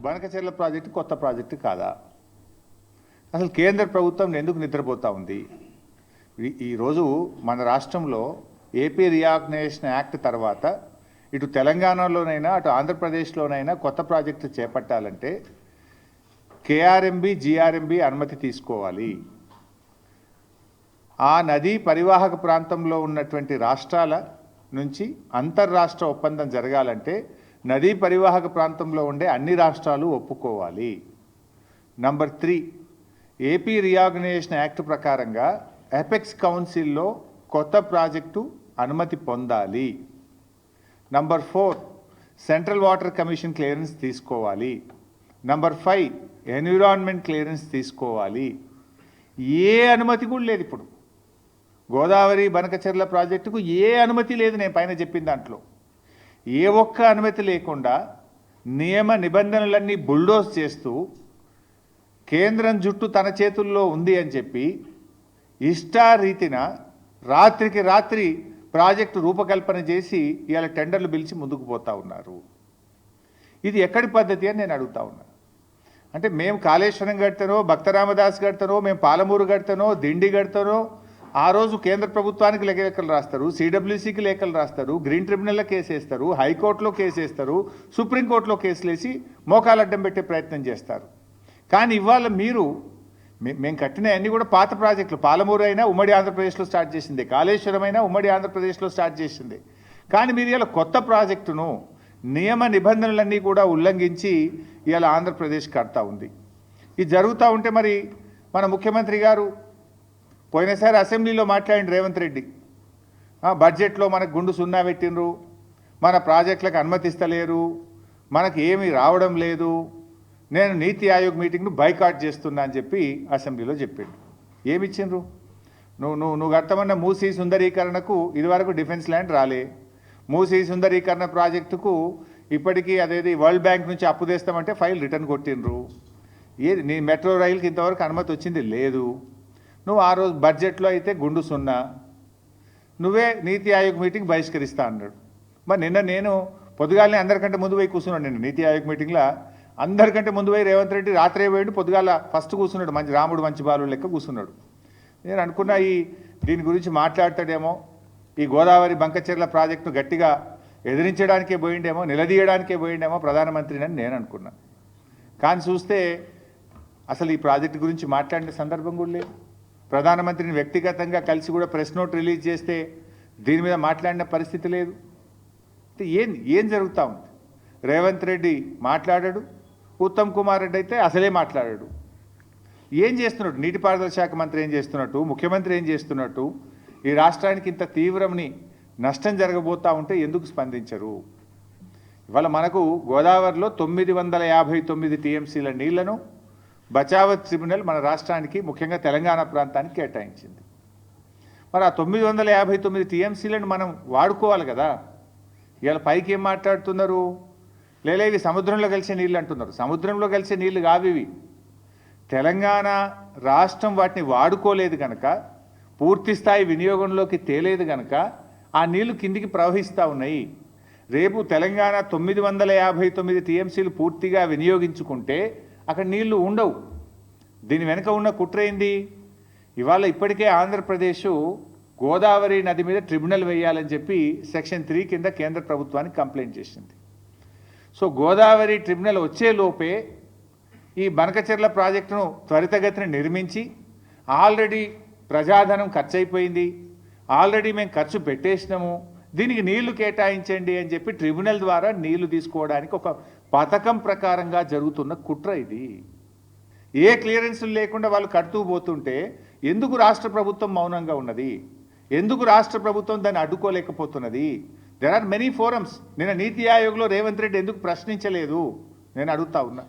Banakacherla project కొత్త project కాదా? అసలు కేంద్ర ప్రభుత్వం ఎందుకు నిద్రపోతూ ఉంది? ఈరోజు మన రాష్ట్రంలో ఏపీ రీఆర్గనైజేషన్ యాక్ట్ తర్వాత ఇటు తెలంగాణలోనైనా అటు ఆంధ్రప్రదేశ్లోనైనా కొత్త ప్రాజెక్టు చేపట్టాలంటే కేఆర్ఎంబి జీఆర్ఎంబి అనుమతి తీసుకోవాలి. ఆ నదీ పరివాహక ప్రాంతంలో ఉన్నటువంటి రాష్ట్రాల నుంచి అంతర్రాష్ట్ర ఒప్పందం జరగాలంటే నదీ పరివాహక ప్రాంతంలో ఉండే అన్ని రాష్ట్రాలు ఒప్పుకోవాలి. నంబర్ 3, ఏపీ రీఆర్గనైజేషన్ యాక్ట్ ప్రకారంగా ఎపెక్స్ కౌన్సిల్లో కొత్త ప్రాజెక్టు అనుమతి పొందాలి. Number 4, central water commission clearance తీసుకోవాలి. నంబర్ 5, ఎన్విరాన్మెంట్ క్లియరెన్స్ తీసుకోవాలి. ఏ అనుమతి కూడా లేదు. ఇప్పుడు గోదావరి బనకచెర్ల ప్రాజెక్టుకు ఏ అనుమతి లేదు. నేను పైన చెప్పిన దాంట్లో ఏ ఒక్క అనుమతి లేకుండా నియమ నిబంధనలన్నీ బుల్డోజ్ చేస్తూ కేంద్రం జుట్టు తన చేతుల్లో ఉంది అని చెప్పి ఇష్టారీతిన రాత్రికి రాత్రి ప్రాజెక్టు రూపకల్పన చేసి ఇవాళ టెండర్లు పిలిచి ముందుకు పోతూ ఉన్నారు. ఇది ఎక్కడి పద్ధతి అని నేను అడుగుతా ఉన్నా. అంటే మేము కాళేశ్వరం కడతానో, భక్తరామదాస్ కడతానో, మేము పాలమూరు కడతానో, దిండి కడతానో ఆ రోజు కేంద్ర ప్రభుత్వానికి లేఖలు రాస్తారు, సిడబ్ల్యూసీకి లేఖలు రాస్తారు, గ్రీన్ ట్రిబ్యునల్లో కేసు వేస్తారు, హైకోర్టులో కేసు వేస్తారు, సుప్రీంకోర్టులో కేసులు వేసి మోకాలు అడ్డం పెట్టే ప్రయత్నం చేస్తారు. కానీ ఇవాళ మీరు మేము కట్టిన అన్నీ కూడా పాత ప్రాజెక్టులు. పాలమూరు అయినా ఉమ్మడి ఆంధ్రప్రదేశ్లో స్టార్ట్ చేసింది, కాళేశ్వరం అయినా ఉమ్మడి ఆంధ్రప్రదేశ్లో స్టార్ట్ చేసింది. కానీ మీరు ఇలా కొత్త ప్రాజెక్టును నియమ నిబంధనలన్నీ కూడా ఉల్లంఘించి ఇలా ఆంధ్రప్రదేశ్ కడతా ఉంది. ఇది జరుగుతూ ఉంటే మరి మన ముఖ్యమంత్రి గారు పోయినసారి అసెంబ్లీలో మాట్లాడిన రేవంత్ రెడ్డి బడ్జెట్లో మనకు గుండు సున్నా పెట్టినరు, మన ప్రాజెక్టులకు అనుమతిస్తలేరు, మనకు ఏమీ రావడం లేదు, నేను నీతి ఆయోగ్ మీటింగ్ను బైకాట్ చేస్తున్నా అని చెప్పి అసెంబ్లీలో చెప్పాడు. ఏమిచ్చిండ్రు? నువ్వు కట్టమన్న మూసీ సుందరీకరణకు ఇదివరకు డిఫెన్స్ ల్యాండ్ రాలే. మూసీ సుందరీకరణ ప్రాజెక్టుకు ఇప్పటికీ అదేది వరల్డ్ బ్యాంక్ నుంచి అప్పు తెస్తామంటే ఫైల్ రిటర్న్ కొట్టినరు. ఏది నీ మెట్రో రైలుకి ఇంతవరకు అనుమతి వచ్చింది లేదు. నువ్వు ఆ రోజు బడ్జెట్లో అయితే గుండు సున్నా, నువ్వే నీతి ఆయోగ్ మీటింగ్ బహిష్కరిస్తా అన్నాడు. మరి నిన్న నేను పొద్దుగాలనే అందరికంటే ముందు పోయి కూర్చున్నాడు. నిన్న నీతి ఆయోగ్ మీటింగ్లో అందరికంటే ముందు పోయి రేవంత్ రెడ్డి రాత్రే పోయి పొద్దుగాల ఫస్ట్ కూర్చున్నాడు. మంచి రాముడు మంచి బాలు లెక్క కూర్చున్నాడు. నేను అనుకున్నా దీని గురించి మాట్లాడతాడేమో, ఈ గోదావరి బంకచెర్ల ప్రాజెక్టును గట్టిగా ఎదిరించడానికే పోయిండేమో, నిలదీయడానికే పోయిండేమో ప్రధానమంత్రిని అని నేను అనుకున్నా. కానీ చూస్తే అసలు ఈ ప్రాజెక్టు గురించి మాట్లాడిన సందర్భం కూడా లేదు. ప్రధానమంత్రిని వ్యక్తిగతంగా కలిసి కూడా ప్రెస్ నోట్ రిలీజ్ చేస్తే దీని మీద మాట్లాడిన పరిస్థితి లేదు. అంటే ఏం జరుగుతూ ఉంది? రేవంత్ రెడ్డి మాట్లాడాడు, ఉత్తమ్ కుమార్ రెడ్డి అయితే అసలే మాట్లాడాడు. ఏం చేస్తున్నాడు? నీటిపారుదల శాఖ మంత్రి ఏం చేస్తున్నట్టు, ముఖ్యమంత్రి ఏం చేస్తున్నట్టు, ఈ రాష్ట్రానికి ఇంత తీవ్రమని నష్టం జరగబోతూ ఉంటే ఎందుకు స్పందించరు? ఇవాళ మనకు గోదావరిలో 959 టీఎంసీల నీళ్లను బచావత్ ట్రిబ్యునల్ మన రాష్ట్రానికి ముఖ్యంగా తెలంగాణ ప్రాంతానికి కేటాయించింది. మరి ఆ 959 టీఎంసీలను మనం వాడుకోవాలి కదా. ఇవాళ పైకి ఏం మాట్లాడుతున్నారు? లేలే ఇవి సముద్రంలో కలిసే నీళ్ళు అంటున్నారు. సముద్రంలో కలిసే నీళ్ళు కావివి. తెలంగాణ రాష్ట్రం వాటిని వాడుకోలేదు కనుక, పూర్తి స్థాయి వినియోగంలోకి తేలేదు కనుక ఆ నీళ్లు కిందికి ప్రవహిస్తూ ఉన్నాయి. రేపు తెలంగాణ 959 టీఎంసీలు పూర్తిగా వినియోగించుకుంటే అక్కడ నీళ్లు ఉండవు. దీని వెనుక ఉన్న కుట్ర ఏంది? ఇవాళ ఇప్పటికే ఆంధ్రప్రదేశ్ గోదావరి నది మీద ట్రిబ్యునల్ వేయాలని చెప్పి సెక్షన్ 3 కింద కేంద్ర ప్రభుత్వానికి కంప్లైంట్ చేసింది. సో గోదావరి ట్రిబ్యునల్ వచ్చే లోపే ఈ బనకచెర్ల ప్రాజెక్టును త్వరితగతిని నిర్మించి, ఆల్రెడీ ప్రజాధనం ఖర్చు అయిపోయింది, ఆల్రెడీ మేము ఖర్చు పెట్టేసినాము, దీనికి నీళ్లు కేటాయించండి అని చెప్పి ట్రిబ్యునల్ ద్వారా నీళ్లు తీసుకోవడానికి ఒక పథకం ప్రకారంగా జరుగుతున్న కుట్ర ఇది. ఏ క్లియరెన్సులు లేకుండా వాళ్ళు కడుతూ పోతుంటే ఎందుకు రాష్ట్ర ప్రభుత్వం మౌనంగా ఉన్నది? ఎందుకు రాష్ట్ర ప్రభుత్వం దాన్ని అడ్డుకోలేకపోతున్నది? There are many forums. నిన్న నీతి ఆయోగ్లో రేవంత్ రెడ్డి ఎందుకు ప్రశ్నించలేదు నేను అడుగుతా ఉన్నా.